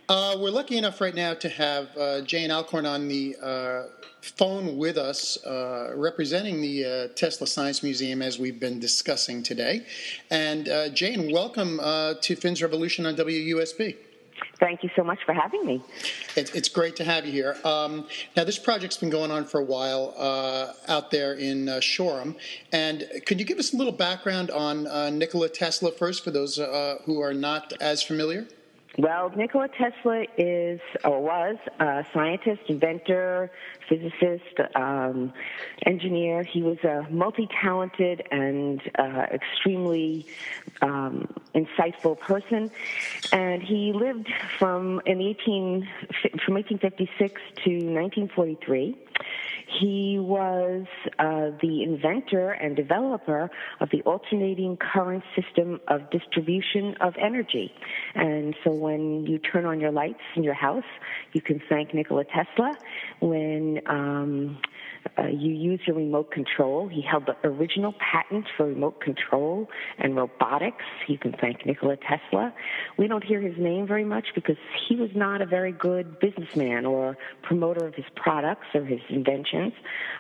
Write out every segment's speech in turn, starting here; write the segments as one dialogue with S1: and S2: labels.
S1: We're lucky enough right now to have Jane Alcorn on the phone with us, representing the Tesla Science Museum as we've been discussing today. And Jane, welcome to Finn's Revolution on WUSB.
S2: Thank you so much for having me.
S1: It's great to have you here. Now, this project's been going on for a while out there in Shoreham. And could you give us a little background on Nikola Tesla first, for those who are not as familiar?
S2: Well, Nikola Tesla is, or was, a scientist, inventor, physicist, engineer. He was a multi-talented and extremely insightful person, and he lived from 1856 to 1943. He was the inventor and developer of the alternating current system of distribution of energy. And so when you turn on your lights in your house, you can thank Nikola Tesla. When you use your remote control, he held the original patent for remote control and robotics. You can thank Nikola Tesla. We don't hear his name very much because he was not a very good businessman or promoter of his products or his inventions,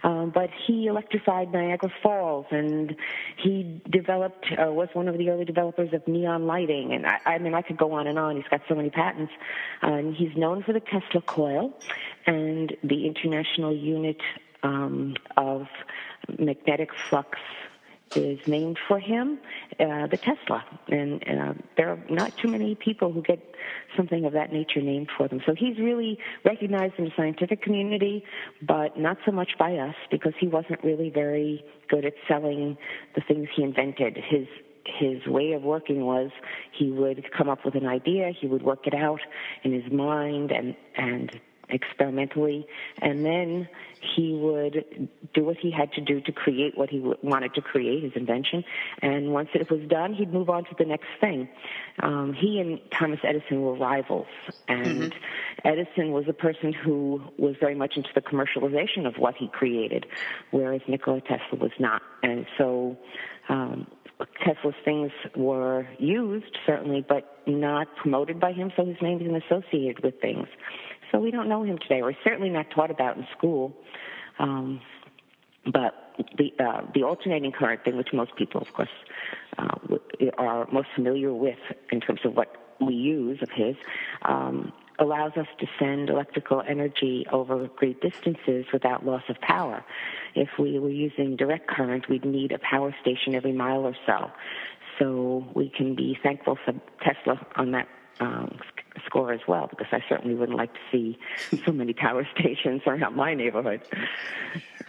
S2: but he electrified Niagara Falls, and he developed, was one of the early developers of neon lighting. And I mean, I could go on and on. He's got so many patents. And he's known for the Tesla coil and the International Unit of magnetic flux is named for him, the Tesla. And there are not too many people who get something of that nature named for them. So he's really recognized in the scientific community, but not so much by us, because he wasn't really very good at selling the things he invented. His way of working was he would come up with an idea, he would work it out in his mind and experimentally, and then he would do what he had to do to create what he wanted to create, his invention. And once it was done, he'd move on to the next thing. He and Thomas Edison were rivals, and Edison was a person who was very much into the commercialization of what he created, whereas Nikola Tesla was not. And so Tesla's things were used, certainly, but not promoted by him, so his name isn't associated with things. So we don't know him today. We're certainly not taught about in school. But the alternating current thing, which most people, of course, are most familiar with in terms of what we use of his, allows us to send electrical energy over great distances without loss of power. If we were using direct current, we'd need a power station every mile or so. So we can be thankful for Tesla on that score as well, because I certainly wouldn't like to see so many power stations around my neighborhood.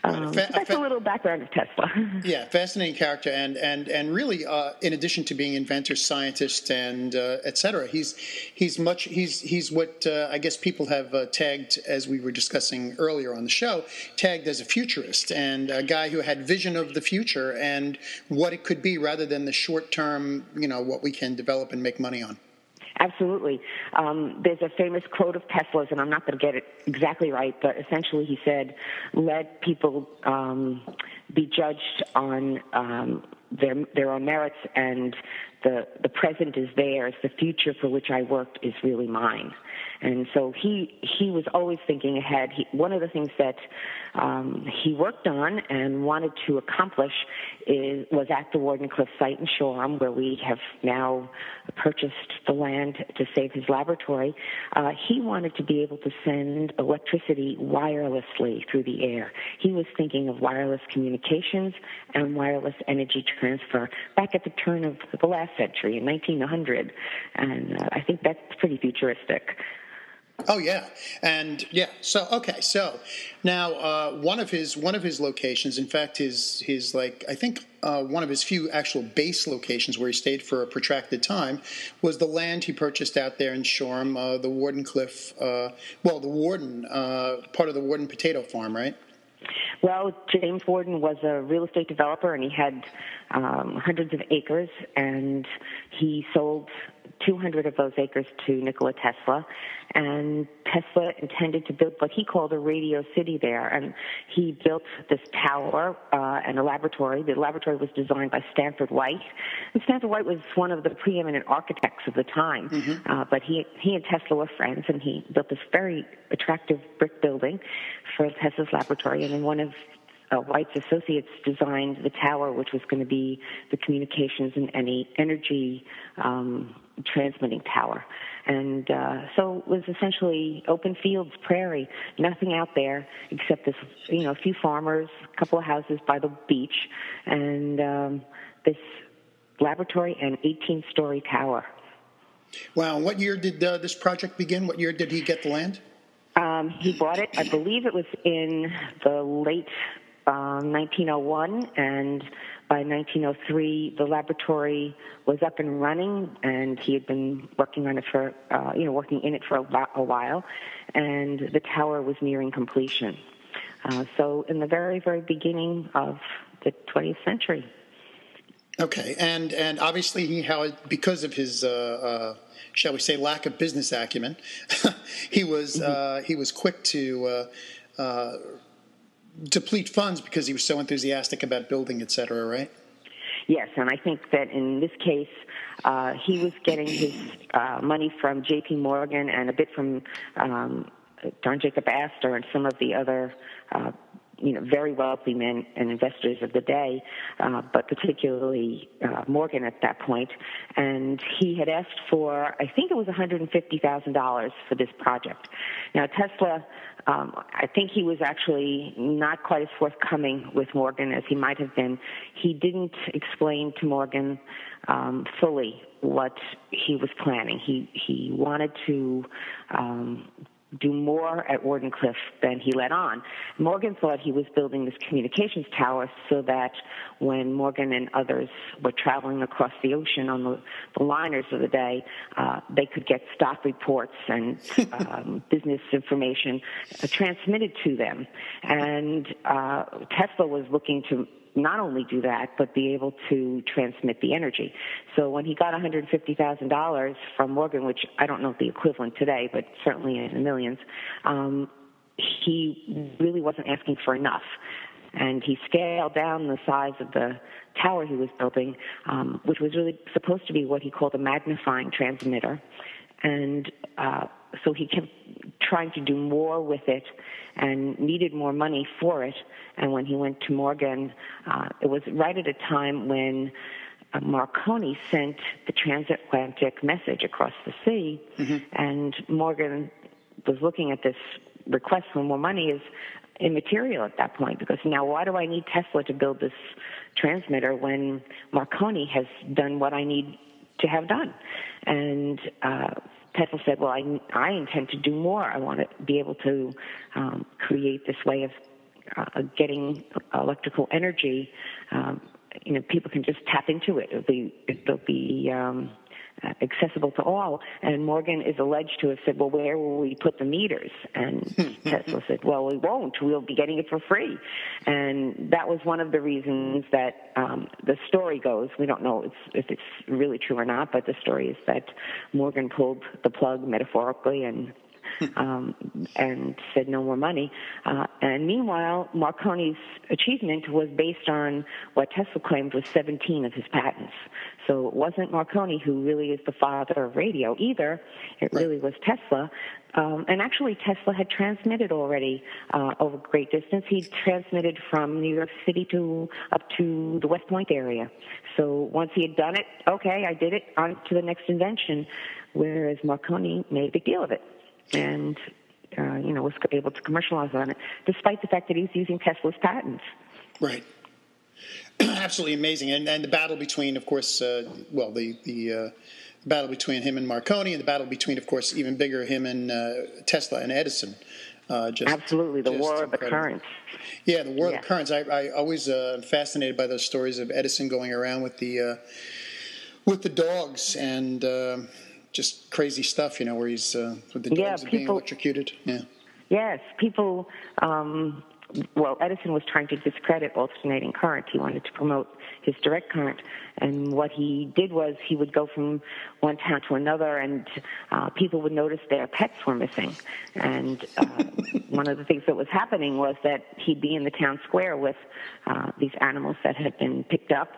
S2: That's a little background of Tesla.
S1: Yeah, fascinating character, and really, in addition to being inventor, scientist, and et cetera, he's what I guess people have tagged, as we were discussing earlier on the show, tagged as a futurist, and a guy who had vision of the future and what it could be, rather than the short term, what we can develop and make money on.
S2: Absolutely. There's a famous quote of Tesla's, and I'm not going to get it exactly right, but essentially he said, let people be judged on their own merits, and the present is theirs. The future for which I worked is really mine. And so he was always thinking ahead. One of the things that he worked on and wanted to accomplish was at the Warden Cliffe site in Shoreham, where we have now purchased the land to save his laboratory. He wanted to be able to send electricity wirelessly through the air. He was thinking of wireless communications and wireless energy transfer back at the turn of the last century, in 1900. And I think that's pretty futuristic.
S1: Oh yeah, and yeah. So okay, so now one of his locations, in fact, his I think one of his few actual base locations where he stayed for a protracted time was the land he purchased out there in Shoreham, the Wardenclyffe, the Warden part of the Warden potato farm, right?
S2: Well, James Warden was a real estate developer, and he had hundreds of acres, and he sold 200 of those acres to Nikola Tesla, and Tesla intended to build what he called a radio city there, and he built this tower and a laboratory. The laboratory was designed by Stanford White, and Stanford White was one of the preeminent architects of the time, but he and Tesla were friends, and he built this very attractive brick building for Tesla's laboratory, and then one of White's associates designed the tower, which was going to be the communications and any energy transmitting tower. And so it was essentially open fields, prairie, nothing out there except this, a few farmers, a couple of houses by the beach, and this laboratory and 18-story tower.
S1: Wow. What year did this project begin? What year did he get the land?
S2: He bought it, I believe it was in the late 1901, and by 1903 the laboratory was up and running, and he had been working on it for, working in it for a while, and the tower was nearing completion. So in the very, very beginning of the 20th century.
S1: Okay, and obviously because of his, shall we say, lack of business acumen, he was quick to deplete funds because he was so enthusiastic about building, et cetera, right?
S2: Yes, and I think that in this case, he was getting his money from J.P. Morgan and a bit from John Jacob Astor and some of the other very wealthy men and investors of the day, but particularly Morgan at that point. And he had asked for, I think it was $150,000 for this project. Now, Tesla, I think he was actually not quite as forthcoming with Morgan as he might have been. He didn't explain to Morgan fully what he was planning. He wanted to do more at Wardenclyffe than he let on. Morgan thought he was building this communications tower so that when Morgan and others were traveling across the ocean on the liners of the day, they could get stock reports and business information transmitted to them. And Tesla was looking to not only do that, but be able to transmit the energy. So when he got $150,000 from Morgan, which I don't know the equivalent today, but certainly in the millions, he really wasn't asking for enough. And he scaled down the size of the tower he was building, which was really supposed to be what he called a magnifying transmitter. And so he kept trying to do more with it and needed more money for it. And when he went to Morgan, it was right at a time when Marconi sent the transatlantic message across the sea, and Morgan was looking at this request for more money as immaterial at that point, because now why do I need Tesla to build this transmitter when Marconi has done what I need to have done? And Tesla said, well, I intend to do more. I want to be able to create this way of getting electrical energy. People can just tap into it. It'll be accessible to all. And Morgan is alleged to have said, well, where will we put the meters? And Tesla said, well, we won't. We'll be getting it for free. And that was one of the reasons that the story goes. We don't know if it's really true or not, but the story is that Morgan pulled the plug metaphorically and said no more money. And meanwhile, Marconi's achievement was based on what Tesla claimed was 17 of his patents. So it wasn't Marconi who really is the father of radio either. It really was Tesla. And actually, Tesla had transmitted already over great distance. He transmitted from New York City up to the West Point area. So once he had done it, okay, I did it, on to the next invention, whereas Marconi made a big deal of it. And, was able to commercialize on it, despite the fact that he was using Tesla's patents.
S1: Right. Absolutely amazing. And the battle between, of course, the battle between him and Marconi, and the battle between, of course, even bigger, him and Tesla and Edison.
S2: Absolutely, the war of the currents.
S1: Yeah, the war of the currents. I always am fascinated by those stories of Edison going around with the dogs and just crazy stuff, where he's with the dogs being electrocuted. Yeah.
S2: Yes, people Edison was trying to discredit alternating current. He wanted to promote his direct current. And what he did was he would go from one town to another, and people would notice their pets were missing. And one of the things that was happening was that he'd be in the town square with these animals that had been picked up,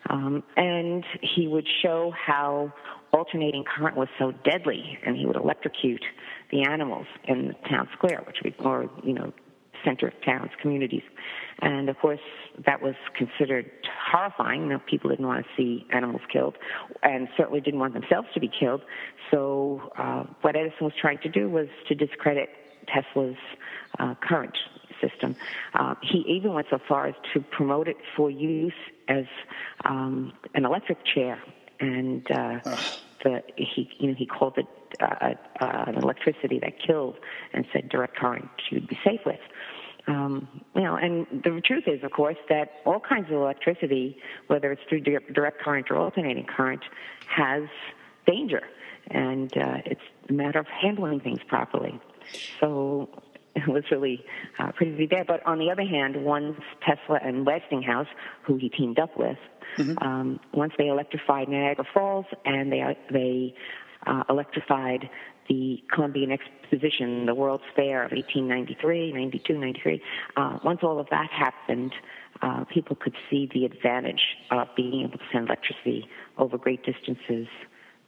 S2: and he would show how alternating current was so deadly, and he would electrocute the animals in the town square, which would be more, center of towns, communities. And of course, that was considered horrifying. People didn't want to see animals killed, and certainly didn't want themselves to be killed. So what Edison was trying to do was to discredit Tesla's current system. He even went so far as to promote it for use as an electric chair, and he called it an electricity that killed, and said direct current you'd be safe with. And the truth is, of course, that all kinds of electricity, whether it's through direct current or alternating current, has danger, and it's a matter of handling things properly. So it was really pretty bad. But on the other hand, once Tesla and Westinghouse, who he teamed up with, once they electrified Niagara Falls, and they electrified the Columbian Exposition, the World's Fair of 92, 93. Once all of that happened, people could see the advantage of being able to send electricity over great distances,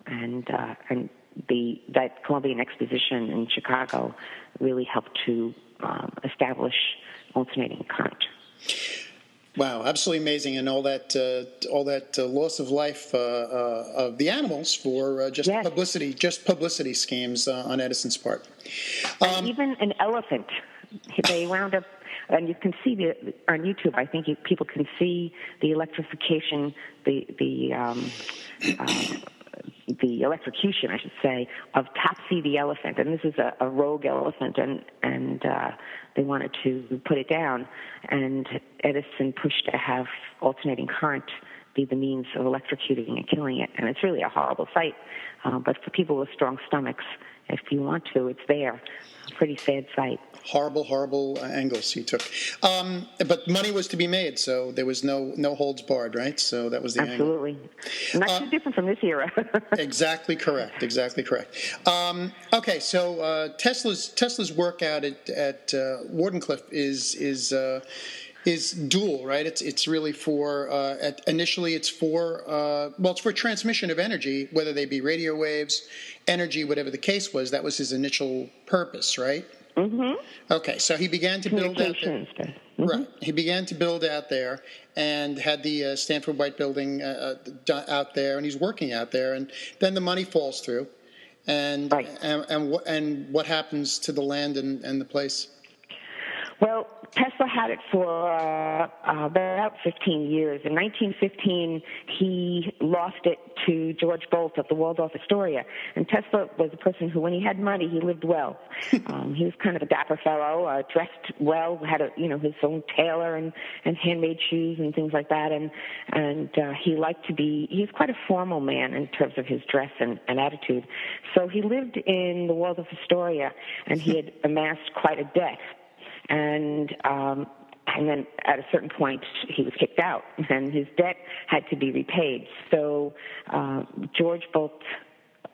S2: and that Columbian Exposition in Chicago really helped to establish alternating current.
S1: Wow, absolutely amazing, and all that loss of life of the animals for just publicity schemes on Edison's part.
S2: And even an elephant, they wound up, and you can see on YouTube. I think people can see the electrification, the electrocution, I should say, of Topsy the elephant. And this is a rogue elephant, and they wanted to put it down. And Edison pushed to have alternating current be the means of electrocuting and killing it. And it's really a horrible sight. But for people with strong stomachs, if you want to, it's there. Pretty sad sight.
S1: Horrible angles he took. But money was to be made, so there was no holds barred, right? So that was the angle.
S2: Absolutely. Not too different from this era.
S1: Exactly correct. Okay, so Tesla's work out at Wardenclyffe is dual, right? It's really for initially it's for it's for transmission of energy, whether they be radio waves, energy, whatever the case was. That was his initial purpose, right? Mm-hmm. Okay, so he began to build out there. Mm-hmm. Right, he began to build out there and had the Stanford White Building out there, and he's working out there, and then the money falls through, and right. and what happens to the land and the place?
S2: Well, Tesla had it for about 15 years. In 1915, he lost it to George Bolt of the Waldorf Astoria. And Tesla was a person who, when he had money, he lived well. He was kind of a dapper fellow, dressed well, had his own tailor and handmade shoes and things like that. And he liked to be. He was quite a formal man in terms of his dress and attitude. So he lived in the Waldorf Astoria, and he had amassed quite a debt. And then at a certain point, he was kicked out, and his debt had to be repaid. So George Bolt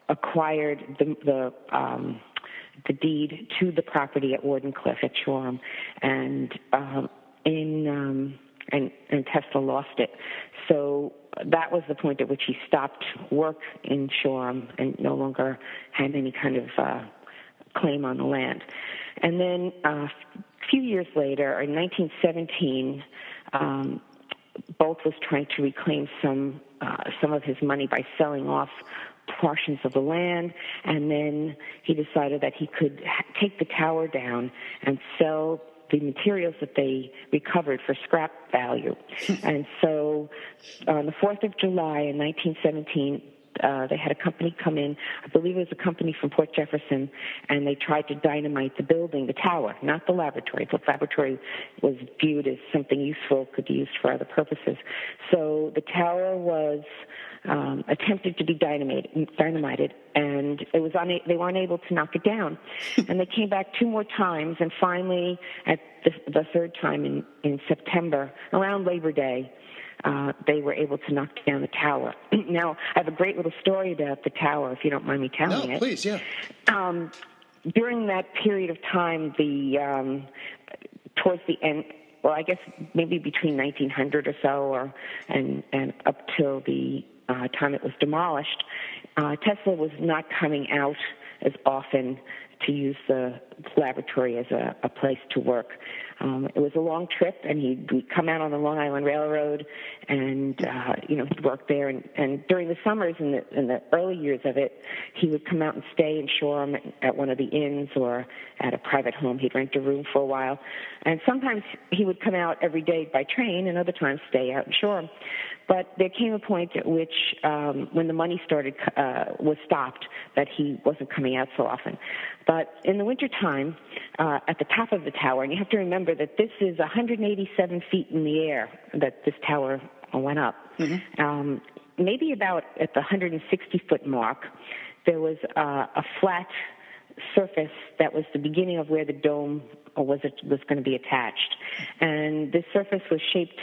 S2: acquired the deed to the property at Wardenclyffe at Shoreham, and Tesla lost it. So that was the point at which he stopped work in Shoreham and no longer had any kind of claim on the land. And then a few years later, in 1917, Bolt was trying to reclaim some of his money by selling off portions of the land, and then he decided that he could take the tower down and sell the materials that they recovered for scrap value. And so on the 4th of July in 1917, they had a company come in, I believe it was a company from Port Jefferson, and they tried to dynamite the building, the tower, not the laboratory. The laboratory was viewed as something useful, could be used for other purposes. So the tower was attempted to be dynamited, and they were unable to knock it down. And they came back 2 more times, and finally, at the third time in September, around Labor Day, they were able to knock down the tower. Now, I have a great little story about the tower, if you don't mind me telling it.
S1: No, please, yeah.
S2: During that period of time, towards the end, well, I guess maybe between 1900 or so, and up till the time it was demolished, Tesla was not coming out as often to use the laboratory as a place to work. It was a long trip, and he'd come out on the Long Island Railroad, and he'd work there. And during the summers, in the early years of it, he would come out and stay in Shoreham at one of the inns or at a private home. He'd rent a room for a while, and sometimes he would come out every day by train, and other times stay out in Shoreham. But there came a point at which, when the money was stopped, that he wasn't coming out so often. But in the wintertime, at the top of the tower, and you have to remember that this is 187 feet in the air that this tower went up. Mm-hmm. Maybe about at the 160-foot mark, there was a flat surface that was the beginning of where the dome was going to be attached. And this surface was shaped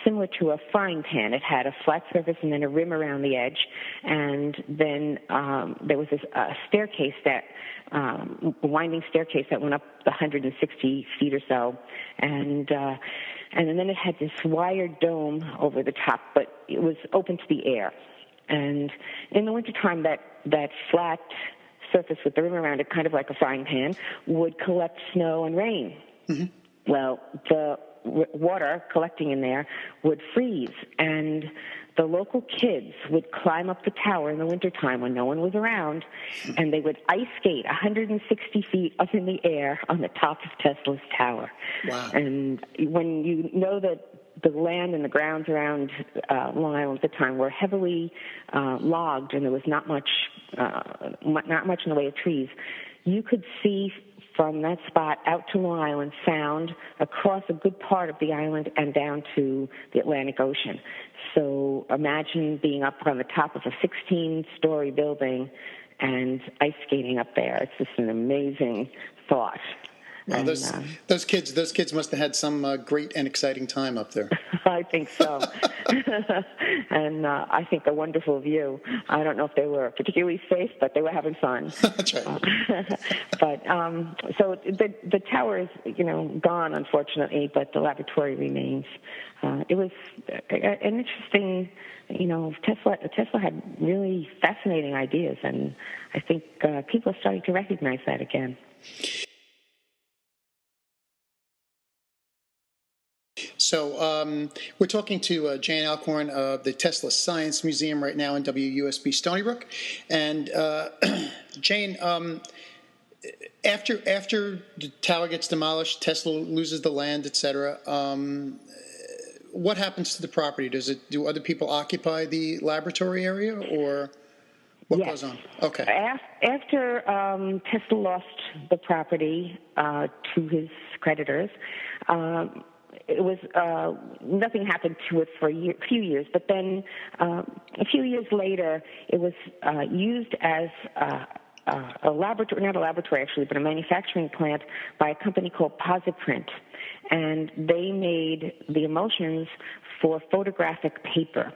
S2: similar to a frying pan. It had a flat surface and then a rim around the edge, and then there was this staircase a winding staircase that went up the 160 feet or so, and then it had this wired dome over the top, but it was open to the air. And in the wintertime, that flat surface with the rim around it, kind of like a frying pan, would collect snow and rain. Mm-hmm. Well, the water collecting in there would freeze, and the local kids would climb up the tower in the wintertime when no one was around, and they would ice skate 160 feet up in the air on the top of Tesla's tower. Wow. And when you know that the land and the grounds around Long Island at the time were heavily logged, and there was not much in the way of trees, you could see from that spot out to Long Island Sound, across a good part of the island, and down to the Atlantic Ocean. So imagine being up on the top of a 16-story building and ice skating up there. It's just an amazing thought.
S1: Wow, and, those kids must have had some great and exciting time up there.
S2: I think so. And I think a wonderful view. I don't know if they were particularly safe, but they were having fun.
S1: That's right.
S2: But so the tower is, gone, unfortunately, but the laboratory remains. It was an interesting, Tesla had really fascinating ideas, and I think people are starting to recognize that again.
S1: So we're talking to Jane Alcorn of the Tesla Science Museum right now in WUSB Stony Brook. And Jane, after the tower gets demolished, Tesla loses the land, et cetera, what happens to the property? Do other people occupy the laboratory area, or what goes on? Okay.
S2: After Tesla lost the property to his creditors, it was nothing happened to it for a few years, but then a few years later, it was used as a laboratory, not a laboratory actually, but a manufacturing plant by a company called Posiprint, and they made the emulsions for photographic paper.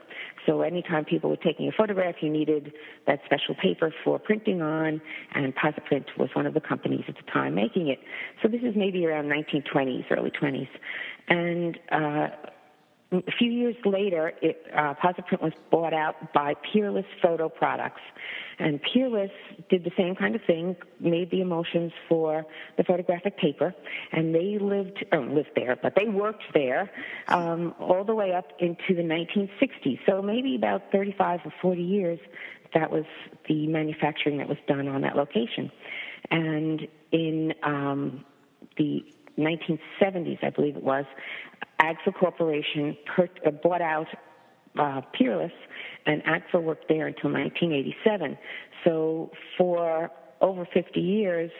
S2: So anytime people were taking a photograph, you needed that special paper for printing on, and Posiprint was one of the companies at the time making it. So this is maybe around 1920s, early 20s. And a few years later, Posiprint was bought out by Peerless Photo Products. And Peerless did the same kind of thing, made the emulsions for the photographic paper, and they lived there, but they worked there all the way up into the 1960s. So maybe about 35 or 40 years, that was the manufacturing that was done on that location. And in the 1970s, I believe it was, Agfa Corporation bought out Peerless, and ACFA worked there until 1987. So for over 50 years,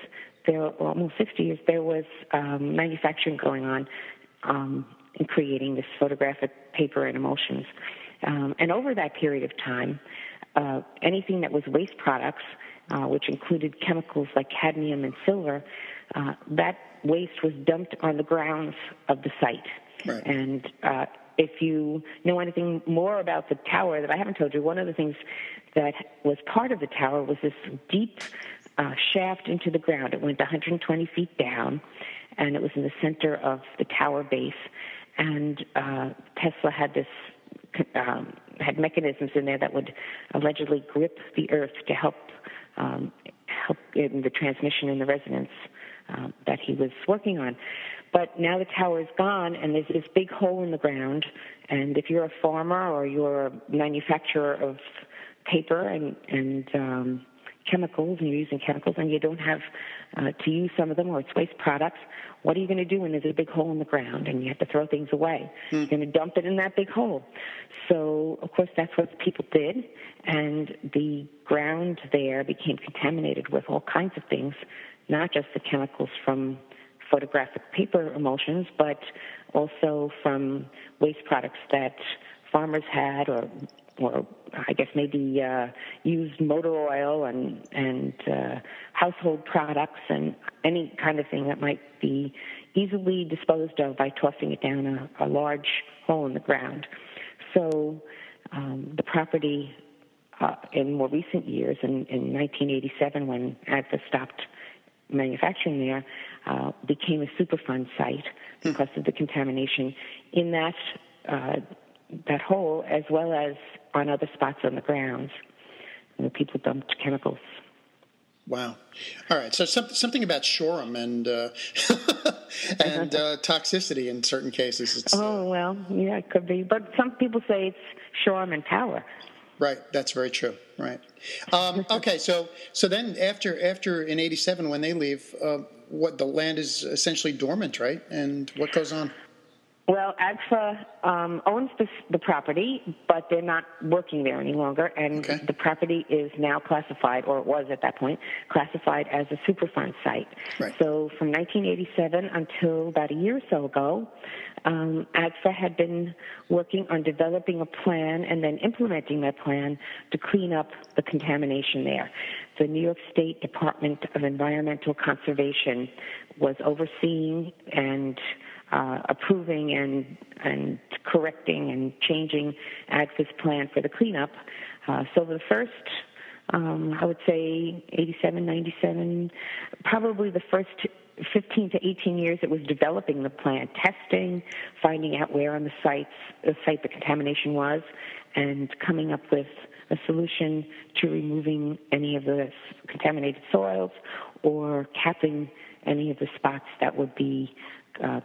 S2: almost 60 years, there was manufacturing going on in creating this photographic paper and emulsions. And over that period of time, anything that was waste products, which included chemicals like cadmium and silver, that waste was dumped on the grounds of the site.
S1: Right.
S2: And if you know anything more about the tower that I haven't told you, one of the things that was part of the tower was this deep shaft into the ground. It went 120 feet down, and it was in the center of the tower base. And Tesla had had mechanisms in there that would allegedly grip the earth to help in the transmission and the resonance that he was working on. But now the tower is gone, and there's this big hole in the ground. And if you're a farmer or you're a manufacturer of paper and chemicals, and you're using chemicals, and you don't have to use some of them, or it's waste products, what are you going to do when there's a big hole in the ground and you have to throw things away? You're going to dump it in that big hole. So, of course, that's what people did, and the ground there became contaminated with all kinds of things, not just the chemicals from photographic paper emulsions, but also from waste products that farmers had, or I guess maybe used motor oil and household products and any kind of thing that might be easily disposed of by tossing it down a large hole in the ground. So the property in more recent years, in 1987 when AGFA stopped manufacturing there, became a Superfund site because of the contamination in that hole, as well as on other spots on the grounds where people dumped chemicals.
S1: Wow. All right. So something about Shoreham and and toxicity in certain cases.
S2: Well, yeah, it could be. But some people say it's Shoreham and power.
S1: Right. That's very true. Right. Okay. So then after in '87 when they leave, what the land is essentially dormant, right? And what goes on?
S2: Well, AGFA owns the property, but they're not working there any longer, and the property is now classified, or it was at that point, classified as a Superfund site.
S1: Right.
S2: So from 1987 until about a year or so ago, AGFA had been working on developing a plan and then implementing that plan to clean up the contamination there. The New York State Department of Environmental Conservation was overseeing and approving and correcting and changing AGFA's plan for the cleanup. So the first, I would say 87, 97, probably the first 15 to 18 years it was developing the plan, testing, finding out where on the site the contamination was, and coming up with a solution to removing any of the contaminated soils or capping any of the spots that would be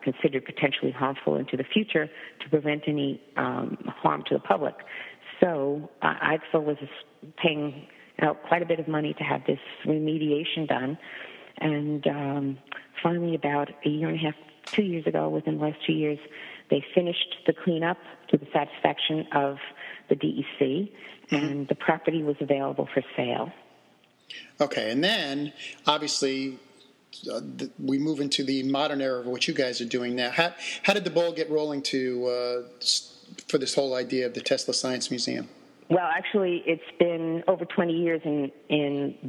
S2: considered potentially harmful into the future to prevent any harm to the public. So AGFA was paying out quite a bit of money to have this remediation done. And finally, about a year and a half, 2 years ago, within the last 2 years, they finished the cleanup to the satisfaction of the DEC, and the property was available for sale.
S1: Okay, and then, obviously, we move into the modern era of what you guys are doing now. How did the ball get rolling for this whole idea of the Tesla Science Museum?
S2: Well, actually, it's been over 20 years in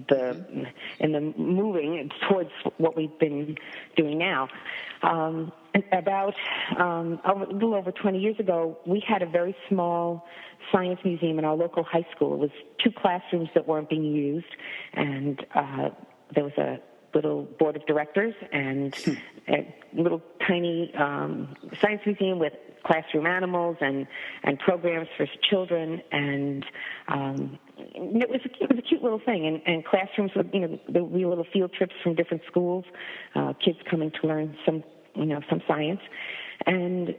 S2: the moving towards what we've been doing now. About a little over 20 years ago, we had a very small science museum in our local high school. It was 2 classrooms that weren't being used, and there was a little board of directors and a little tiny science museum with classroom animals and programs for children, and it was a cute little thing. And classrooms would, there would be little field trips from different schools, kids coming to learn some science, and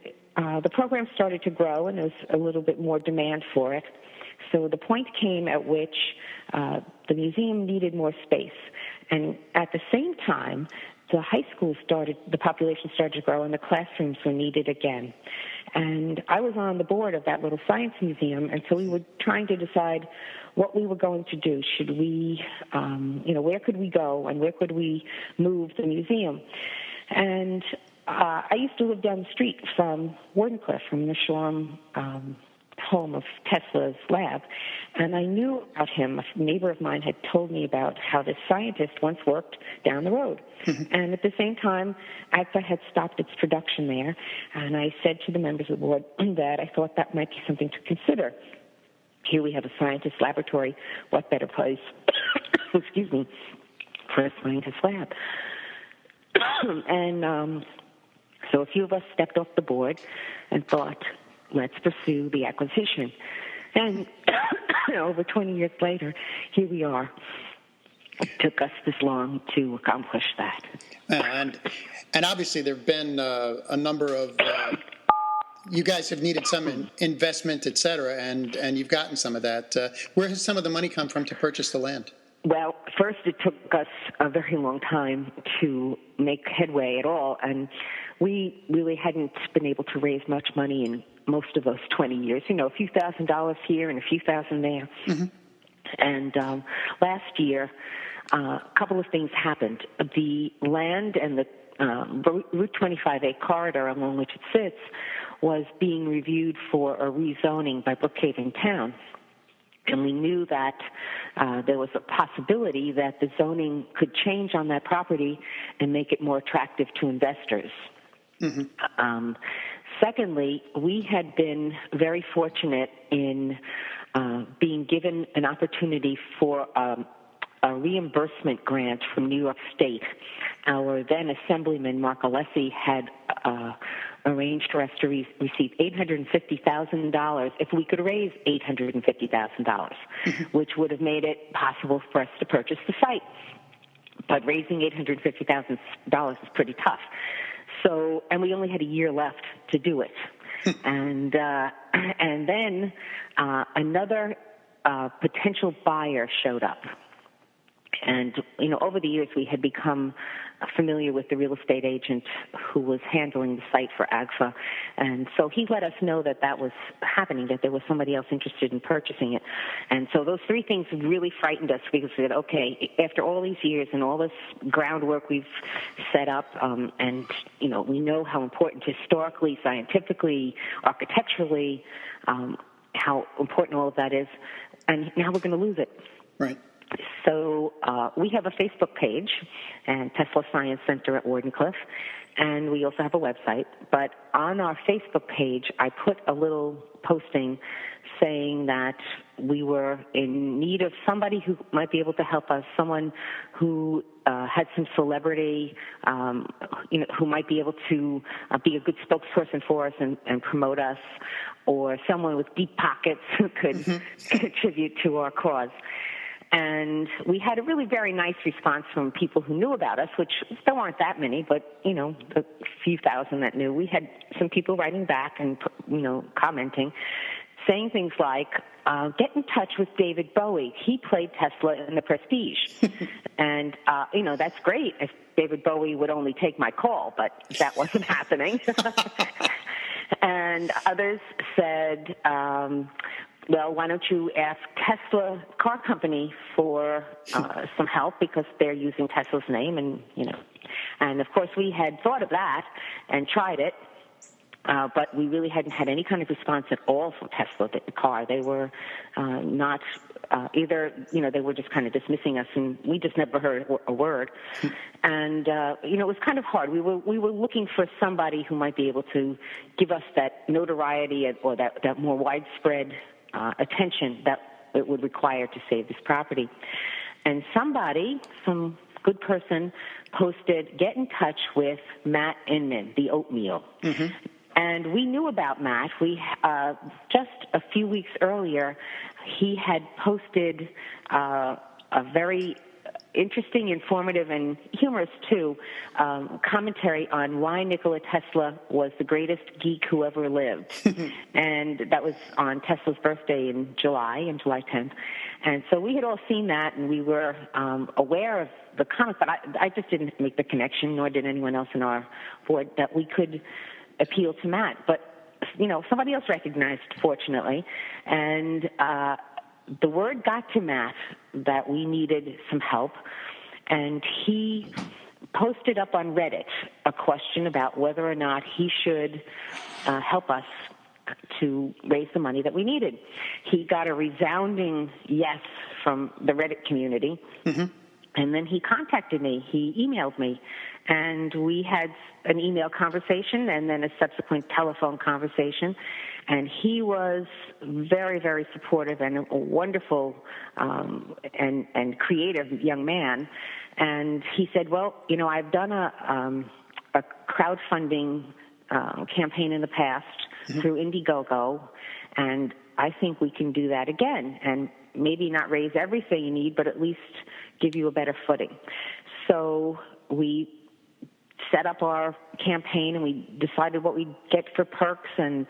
S2: the program started to grow, and there was a little bit more demand for it. So the point came at which the museum needed more space. And at the same time, the high school the population started to grow, and the classrooms were needed again. And I was on the board of that little science museum, and so we were trying to decide what we were going to do. Should we, where could we go, and where could we move the museum? And I used to live down the street from Wardenclyffe, from the Shoreham home of Tesla's lab, and I knew about him. A neighbor of mine had told me about how this scientist once worked down the road. And at the same time, AGFA had stopped its production there, and I said to the members of the board that I thought that might be something to consider. Here we have a scientist laboratory. What better place, excuse me, for a scientist lab? And so a few of us stepped off the board and thought, let's pursue the acquisition. And over 20 years later, here we are. It took us this long to accomplish that.
S1: And obviously there have been a number of, you guys have needed some investment, et cetera, and you've gotten some of that. Where has some of the money come from to purchase the land?
S2: Well, first it took us a very long time to make headway at all, and we really hadn't been able to raise much money in most of those 20 years. A few $1,000s here and a few thousand there. Mm-hmm. And last year, a couple of things happened. The land and the Route 25A corridor along which it sits was being reviewed for a rezoning by Brookhaven Town. And we knew that there was a possibility that the zoning could change on that property and make it more attractive to investors. Mm-hmm. Secondly, we had been very fortunate in being given an opportunity for a reimbursement grant from New York State. Our then Assemblyman, Mark Alessi, had arranged for us to receive $850,000 if we could raise $850,000, mm-hmm. which would have made it possible for us to purchase the site. But raising $850,000 is pretty tough. So, and we only had a year left to do it. And then another potential buyer showed up. And, over the years we had become familiar with the real estate agent who was handling the site for AGFA. And so he let us know that that was happening, that there was somebody else interested in purchasing it. And so those three things really frightened us because we said, okay, after all these years and all this groundwork we've set up, and, we know how important historically, scientifically, architecturally, how important all of that is, and now we're going to lose it.
S1: Right.
S2: So we have a Facebook page, and Tesla Science Center at Wardenclyffe, and we also have a website. But on our Facebook page, I put a little posting saying that we were in need of somebody who might be able to help us, someone who had some celebrity, who might be able to be a good spokesperson for us and promote us, or someone with deep pockets who could mm-hmm. contribute to our cause. And we had a really very nice response from people who knew about us, which there weren't that many, but, a few thousand that knew. We had some people writing back and, commenting, saying things like, get in touch with David Bowie. He played Tesla in The Prestige. And, that's great if David Bowie would only take my call, but that wasn't happening. And others said, well, why don't you ask Tesla Car Company for some help because they're using Tesla's name, and of course we had thought of that and tried it, but we really hadn't had any kind of response at all from Tesla, the car. They were not either, they were just kind of dismissing us, and we just never heard a word. And it was kind of hard. We were looking for somebody who might be able to give us that notoriety or that more widespread attention that it would require to save this property. And some good person posted, get in touch with Matt Inman, the oatmeal. Mm-hmm. And we knew about Matt. We just a few weeks earlier, he had posted a very interesting, informative, and humorous, too, commentary on why Nikola Tesla was the greatest geek who ever lived. And that was on Tesla's birthday in July 10th. And so we had all seen that, and we were aware of the comment, but I just didn't make the connection, nor did anyone else in our board, that we could appeal to Matt. But, somebody else recognized, fortunately, and the word got to Matt that we needed some help, and he posted up on Reddit a question about whether or not he should help us to raise the money that we needed. He got a resounding yes from the Reddit community, and then he contacted me. He emailed me, and we had an email conversation and then a subsequent telephone conversation. And he was very, very supportive and a wonderful and creative young man. And he said, well, I've done a crowdfunding campaign in the past through Indiegogo, and I think we can do that again and maybe not raise everything you need, but at least give you a better footing. So we set up our campaign, and we decided what we'd get for perks, and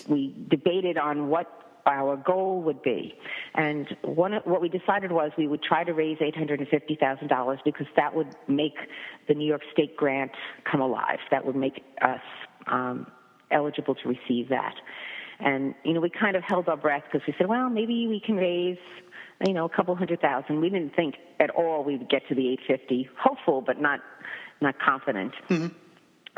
S2: we debated on what our goal would be. And what we decided was we would try to raise $850,000 because that would make the New York State grant come alive. That would make us eligible to receive that. And, we kind of held our breath because we said, well, maybe we can raise, a couple $100,000. We didn't think at all we would get to the 850. Hopeful, but not confident.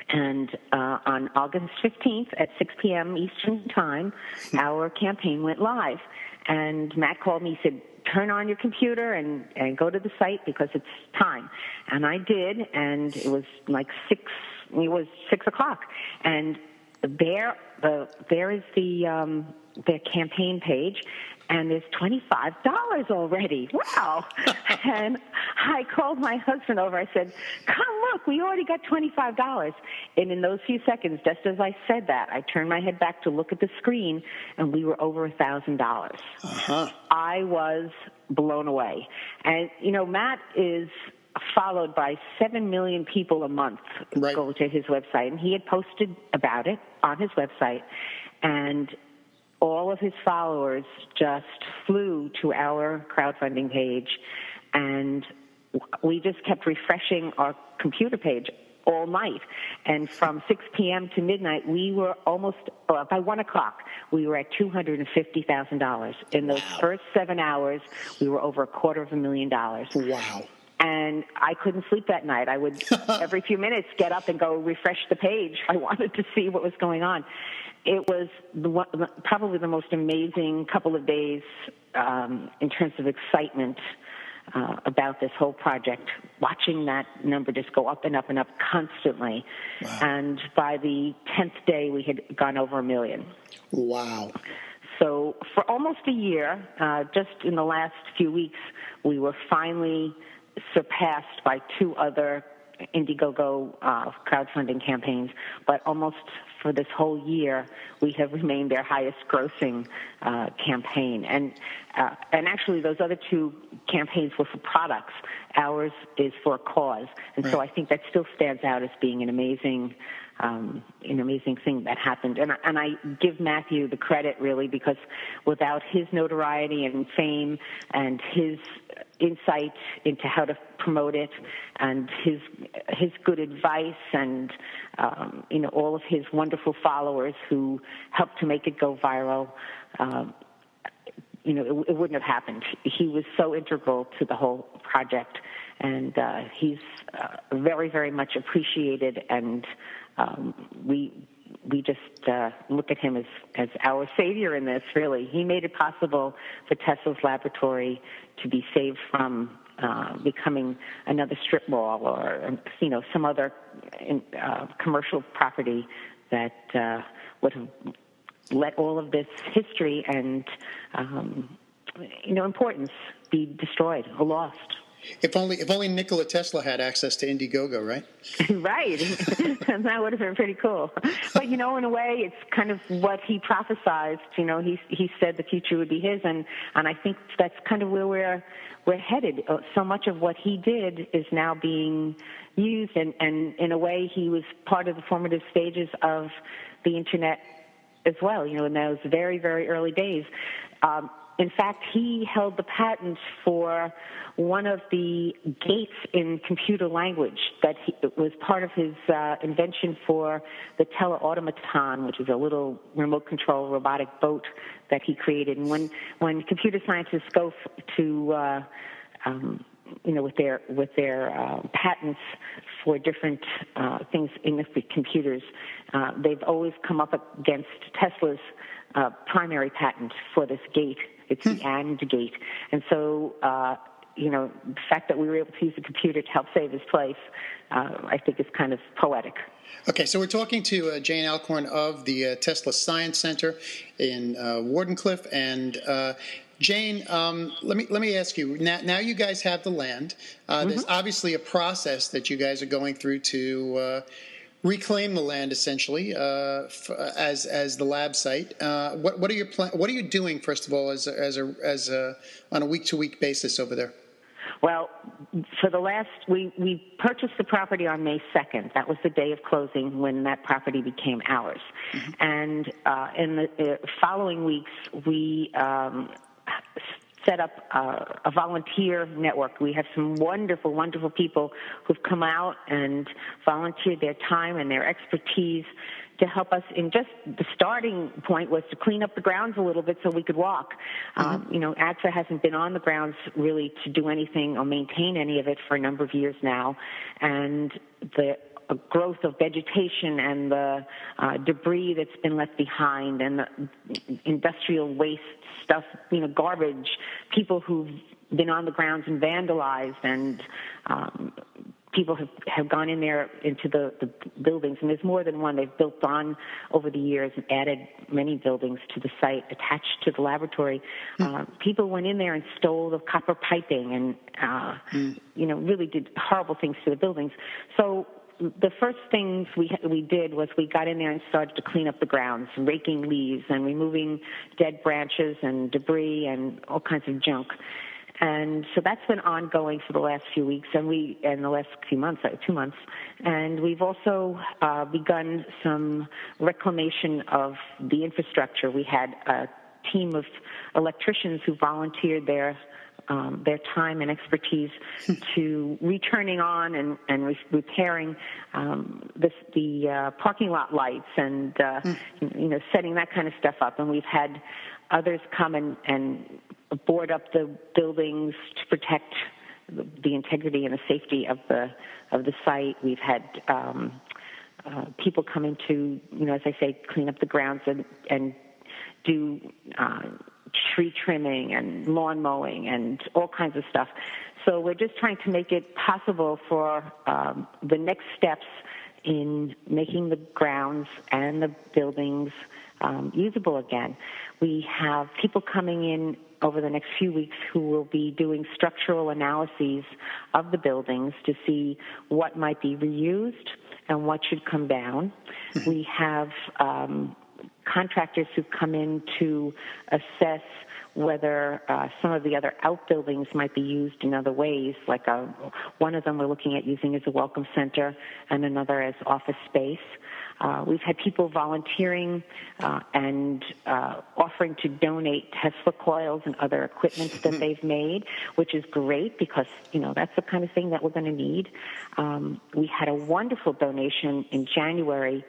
S2: And on August 15th at 6 p.m. Eastern Time, our campaign went live. And Matt called me, he said, turn on your computer and go to the site because it's time. And I did, and it was like 6 o'clock. And there is the campaign page, and there's $25 already. Wow. And I called my husband over. I said, come look, we already got $25. And in those few seconds, just as I said that, I turned my head back to look at the screen, and we were over $1,000. I was blown away. And, Matt is followed by 7 million people a month go to his website, and he had posted about it on his website, and all of his followers just flew to our crowdfunding page, and we just kept refreshing our computer page all night. And from 6 p.m. to midnight, we were almost, by 1 o'clock, we were at $250,000. In those first 7 hours, we were over $250,000.
S1: Wow.
S2: And I couldn't sleep that night. I would, every few minutes, get up and go refresh the page. I wanted to see what was going on. It was probably the most amazing couple of days in terms of excitement about this whole project, watching that number just go up and up and up constantly. Wow. And by the 10th day, we had gone over 1 million. Wow. So for almost a year, just in the last few weeks, we were finally surpassed by 2 other Indiegogo crowdfunding campaigns, but almost for this whole year, we have remained their highest grossing campaign. And actually, those other 2 campaigns were for products. Ours is for a cause. And so I think that still stands out as being an amazing thing that happened. And I give Matthew the credit, really, because without his notoriety and fame and his insight into how to promote it and his good advice and all of his wonderful followers who helped to make it go viral, it wouldn't have happened. He was so integral to the whole project, and he's very, very much appreciated, and we just look at him as our savior in this, really. He made it possible for Tesla's laboratory to be saved from becoming another strip mall or, some other commercial property that would have let all of this history and, importance be destroyed or lost.
S1: If only Nikola Tesla had access to Indiegogo, right?
S2: Right. That would have been pretty cool. But, in a way, it's kind of what he prophesized. He said the future would be his, and I think that's kind of where we're headed. So much of what he did is now being used, and in a way, he was part of the formative stages of the Internet as well, in those very, very early days. In fact, he held the patent for one of the gates in computer language that was part of his invention for the teleautomaton, which is a little remote control robotic boat that he created. And when computer scientists go to with their patents for different things in the computers, they've always come up against Tesla's primary patent for this gate. It's the AND gate. And so, the fact that we were able to use the computer to help save his place, I think is kind of poetic.
S1: Okay, so we're talking to Jane Alcorn of the Tesla Science Center in Wardenclyffe. And Jane, let me ask you, now you guys have the land. There's obviously a process that you guys are going through to reclaim the land, essentially, as the lab site. What are your What are you doing, first of all, as on a week-to-week basis over there?
S2: Well, we purchased the property on May 2nd. That was the day of closing when that property became ours. And in the following weeks, we set up a volunteer network. We have some wonderful, wonderful people who've come out and volunteered their time and their expertise to help us. In just the starting point was to clean up the grounds a little bit so we could walk. ATSA hasn't been on the grounds really to do anything or maintain any of it for a number of years now, and the growth of vegetation and the debris that's been left behind and the industrial waste stuff, garbage, people who've been on the grounds and vandalized, and people have gone in there into the buildings, and there's more than one. They've built on over the years and added many buildings to the site attached to the laboratory. People went in there and stole the copper piping and, really did horrible things to the buildings. So the first things we did was we got in there and started to clean up the grounds, raking leaves and removing dead branches and debris and all kinds of junk. And so that's been ongoing for the last few weeks, and the last few months, 2 months. And we've also begun some reclamation of the infrastructure. We had a team of electricians who volunteered their time and expertise to returning on and repairing the parking lot lights and setting that kind of stuff up. And we've had others come and board up the buildings to protect the integrity and the safety of the site. We've had people coming to, as I say, clean up the grounds and do tree trimming and lawn mowing and all kinds of stuff. So we're just trying to make it possible for the next steps in making the grounds and the buildings usable again. We have people coming in over the next few weeks who will be doing structural analyses of the buildings to see what might be reused and what should come down. We have contractors who come in to assess whether some of the other outbuildings might be used in other ways, like one of them we're looking at using as a welcome center and another as office space. We've had people volunteering and offering to donate Tesla coils and other equipment that they've made, which is great because, that's the kind of thing that we're going to need. We had a wonderful donation in January.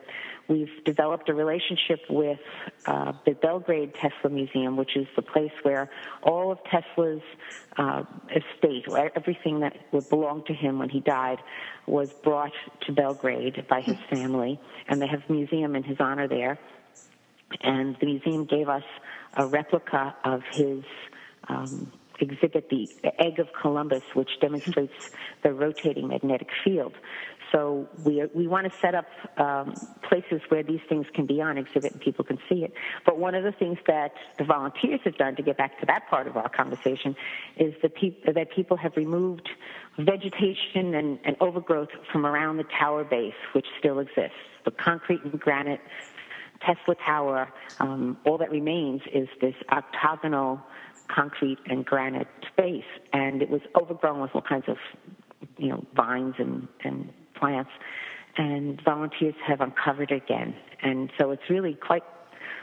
S2: We've developed a relationship with the Belgrade Tesla Museum, which is the place where all of Tesla's estate, everything that belonged to him when he died, was brought to Belgrade by his family, and they have a museum in his honor there. And the museum gave us a replica of his exhibit the egg of Columbus, which demonstrates the rotating magnetic field. So we want to set up places where these things can be on exhibit and people can see it. But one of the things that the volunteers have done, to get back to that part of our conversation, is that people have removed vegetation and overgrowth from around the tower base, which still exists. The concrete and granite Tesla Tower, all that remains is this octagonal concrete and granite space, and it was overgrown with all kinds of, vines and plants, and volunteers have uncovered it again, and so it's really quite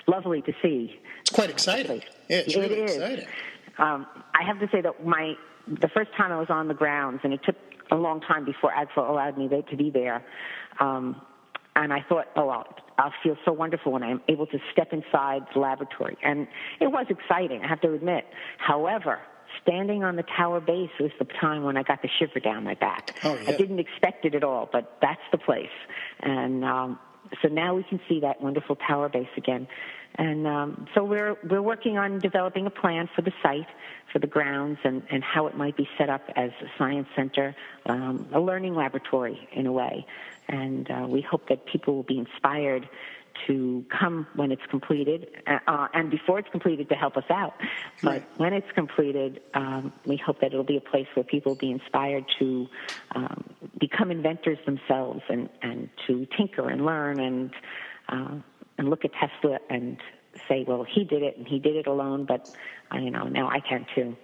S2: lovely to see.
S1: It's quite exciting. Yeah, it's really exciting.
S2: I have to say that the first time I was on the grounds, and it took a long time before AGFA allowed me to be there, and I thought, I'll feel so wonderful when I'm able to step inside the laboratory. And it was exciting, I have to admit. However, standing on the tower base was the time when I got the shiver down my back.
S1: Oh, yeah.
S2: I didn't expect it at all, but that's the place. And so now we can see that wonderful tower base again. And so we're working on developing a plan for the site, for the grounds, and how it might be set up as a science center, a learning laboratory in a way. And we hope that people will be inspired to come when it's completed, and before it's completed to help us out. But
S1: right.
S2: When it's completed, we hope that it'll be a place where people will be inspired to become inventors themselves and to tinker and learn and look at Tesla and say, well, he did it and he did it alone, but now I can too.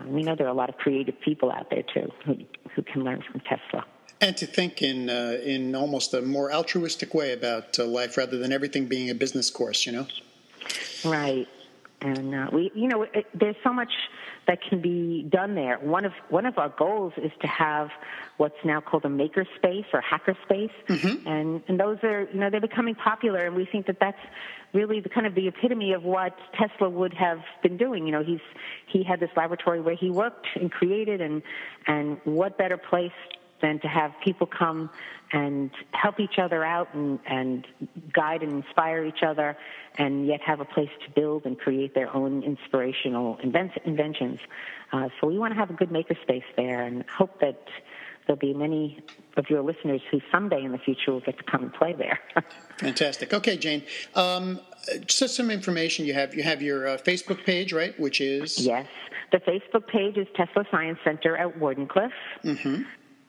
S2: We know there are a lot of creative people out there too who can learn from Tesla.
S1: And to think in almost a more altruistic way about life, rather than everything being a business course,
S2: Right, and there's so much that can be done there. One of our goals is to have what's now called a maker space or hacker space, mm-hmm. and those are they're becoming popular, and we think that that's really the kind of the epitome of what Tesla would have been doing. He had this laboratory where he worked and created, and what better place than to have people come and help each other out and guide and inspire each other, and yet have a place to build and create their own inspirational inventions. So we want to have a good makerspace there, and hope that there'll be many of your listeners who someday in the future will get to come and play there.
S1: Fantastic. Okay, Jane. Just some information you have. You have your Facebook page, right? Which is?
S2: Yes. The Facebook page is Tesla Science Center at Wardenclyffe. Mm-hmm.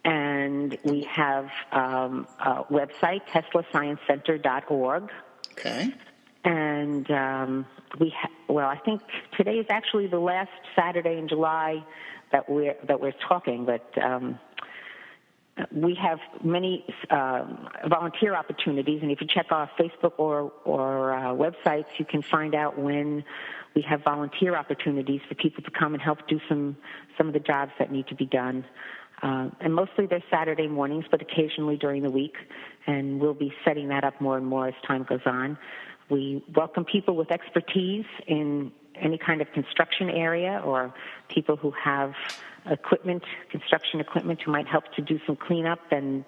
S2: And we have a website, teslasciencecenter.org.
S1: Okay.
S2: And I think today is actually the last Saturday in July that we're talking, but we have many volunteer opportunities, and if you check our Facebook or websites, you can find out when we have volunteer opportunities for people to come and help do some of the jobs that need to be done. And mostly they're Saturday mornings, but occasionally during the week, and we'll be setting that up more and more as time goes on. We welcome people with expertise in any kind of construction area, or people who have construction equipment, who might help to do some cleanup and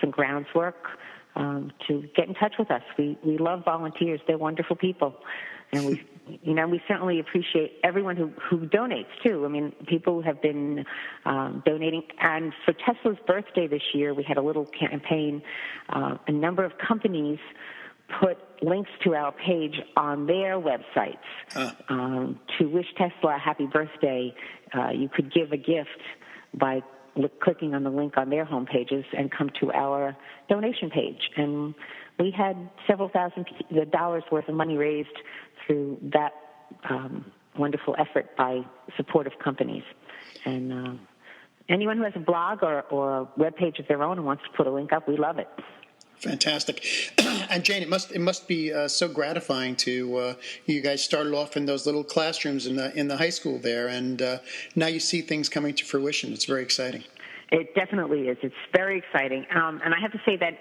S2: some grounds work, to get in touch with us. We love volunteers. They're wonderful people. And we certainly appreciate everyone who donates too. I mean, people have been donating. And for Tesla's birthday this year, we had a little campaign. A number of companies put links to our page on their websites to wish Tesla a happy birthday. You could give a gift by clicking on the link on their homepages and come to our donation page. And we had several $1,000s worth of money raised through that wonderful effort by supportive companies. And anyone who has a blog or a web page of their own and wants to put a link up, we love it.
S1: Fantastic. And Jane, it must be so gratifying to you guys started off in those little classrooms in the high school there, and now you see things coming to fruition. It's very exciting.
S2: It definitely is. It's very exciting. And I have to say that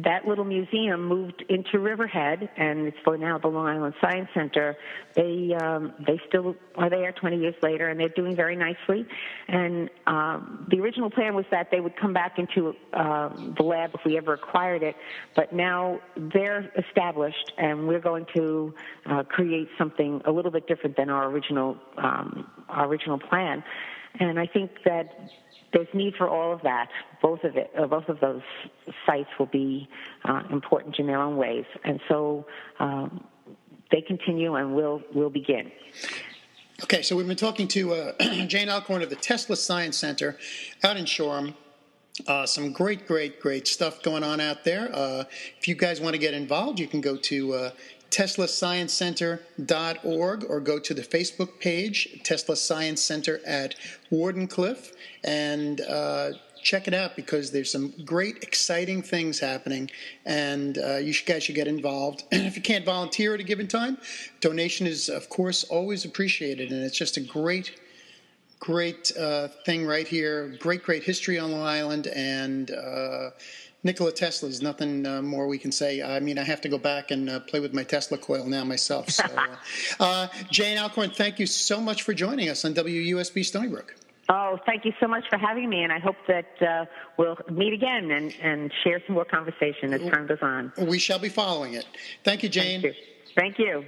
S2: that little museum moved into Riverhead, and it's for now the Long Island Science Center. They still are there 20 years later, and they're doing very nicely. And the original plan was that they would come back into the lab if we ever acquired it, but now they're established, and we're going to create something a little bit different than our original plan. And I think that there's need for all of that. Both of those sites will be important in their own ways, and so they continue, and we'll begin.
S1: Okay, so we've been talking to Jane Alcorn of the Tesla Science Center out in Shoreham. Some great stuff going on out there. If you guys want to get involved, you can go to teslasciencecenter.org or go to the Facebook page, Tesla Science Center at Wardenclyffe, and check it out because there's some great, exciting things happening, and you guys should get involved. And if you can't volunteer at a given time, donation is, of course, always appreciated, and it's just a great thing right here. Great history on Long Island, and Nikola Tesla is nothing more we can say. I mean, I have to go back and play with my Tesla coil now myself. So, Jane Alcorn, thank you so much for joining us on WUSB Stony Brook.
S2: Oh, thank you so much for having me, and I hope that we'll meet again and share some more conversation as time goes on.
S1: We shall be following it. Thank you, Jane.
S2: Thank you.